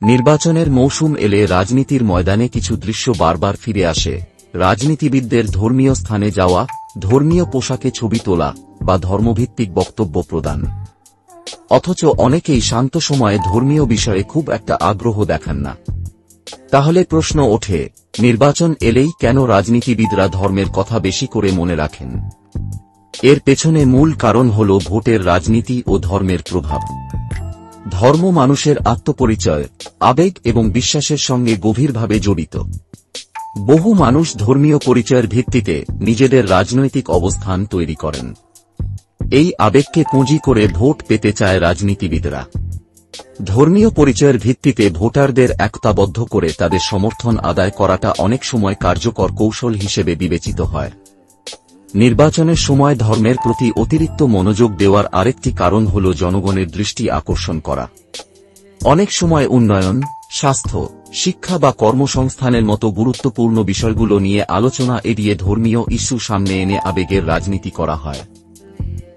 নির্বাচনের মৌসুম এলে রাজনীতির ময়দানে কিছু দৃশ্য বারবার ফিরে আসে। রাজনীতিবিদদের ধর্মীয় স্থানে যাওয়া, ধর্মীয় পোশাকে ছবি তোলা বা ধর্মভিত্তিক বক্তব্য প্রদান। অথচ অনেকেই শান্ত সময়ে ধর্মীয় বিষয়ে খুব একটা আগ্রহ দেখান না। তাহলে প্রশ্ন ওঠে, নির্বাচন এলেই কেন রাজনীতিবিদরা ধর্মের কথা বেশি করে মনে রাখেন? এর পেছনে মূল কারণ হল ভোটের রাজনীতি ও ধর্মের প্রভাব। ধর্ম মানুষের আত্মপরিচয়, আবেগ এবং বিশ্বাসের সঙ্গে গভীরভাবে জড়িত। বহু মানুষ ধর্মীয় পরিচয়ের ভিত্তিতে নিজেদের রাজনৈতিক অবস্থান তৈরি করেন। এই আবেগকে পুঁজি করে ভোট পেতে চায় রাজনীতিবিদরা। ধর্মীয় পরিচয়ের ভিত্তিতে ভোটারদের একতাবদ্ধ করে তাদের সমর্থন আদায় করাটা অনেক সময় কার্যকর কৌশল হিসেবে বিবেচিত হয়। নির্বাচনের সময় ধর্মের প্রতি অতিরিক্ত মনোযোগ দেওয়ার আরেকটি কারণ হল জনগণের দৃষ্টি আকর্ষণ করা। অনেক সময় উন্নয়ন, স্বাস্থ্য, শিক্ষা বা কর্মসংস্থানের মতো গুরুত্বপূর্ণ বিষয়গুলো নিয়ে আলোচনা এড়িয়ে ধর্মীয় ইস্যু সামনে এনে আবেগের রাজনীতি করা হয়।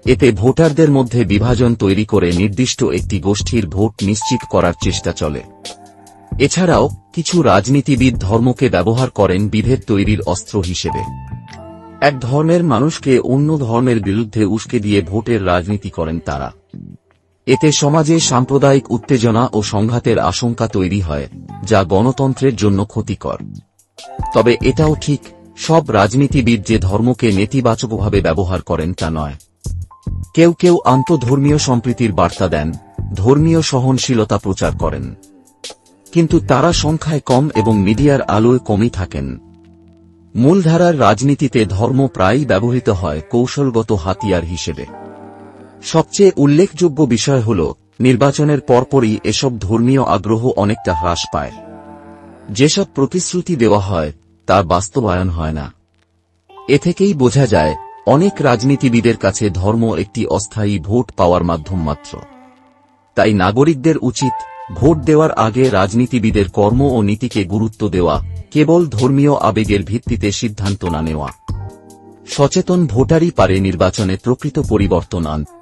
এতে ভোটারদের মধ্যে বিভাজন তৈরি করে নির্দিষ্ট একটি গোষ্ঠীর ভোট নিশ্চিত করার চেষ্টা চলে। এছাড়াও কিছু রাজনীতিবিদ ধর্মকে ব্যবহার করেন বিভেদ তৈরির অস্ত্র হিসেবে। এক ধর্মের মানুষকে অন্য ধর্মের বিরুদ্ধে উস্কে দিয়ে ভোটের রাজনীতি করেন তারা। এতে সমাজে সাম্প্রদায়িক উত্তেজনা ও সংঘাতের আশঙ্কা তৈরি হয়, যা গণতন্ত্রের জন্য ক্ষতিকর। তবে এটাও ঠিক, সব রাজনীতিবিদ যে ধর্মকে নেতিবাচকভাবে ব্যবহার করেন তা নয়। কেউ কেউ আন্তঃধর্মীয় সম্প্রীতির বার্তা দেন, ধর্মীয় সহনশীলতা প্রচার করেন। কিন্তু তারা সংখ্যায় কম এবং মিডিয়ার আলোয় কমই থাকেন। মূলধারার রাজনীতিতে ধর্ম প্রায়ই ব্যবহৃত হয় কৌশলগত হাতিয়ার হিসেবে। সবচেয়ে উল্লেখযোগ্য বিষয় হল, নির্বাচনের পরপরই এসব ধর্মীয় আগ্রহ অনেকটা হ্রাস পায়। যেসব প্রতিশ্রুতি দেওয়া হয় তার বাস্তবায়ন হয় না। এ থেকেই বোঝা যায়, অনেক রাজনীতিবিদের কাছে ধর্ম একটি অস্থায়ী ভোট পাওয়ার মাধ্যম মাত্র। তাই নাগরিকদের উচিত, ভোট দেওয়ার আগে রাজনীতিবিদের কর্ম ও নীতিকে গুরুত্ব দেওয়া, কেবল ধর্মীয় আবেগের ভিত্তিতে সিদ্ধান্ত না নেওয়া। সচেতন ভোটারই পারে নির্বাচনে প্রকৃত পরিবর্তন আনতে।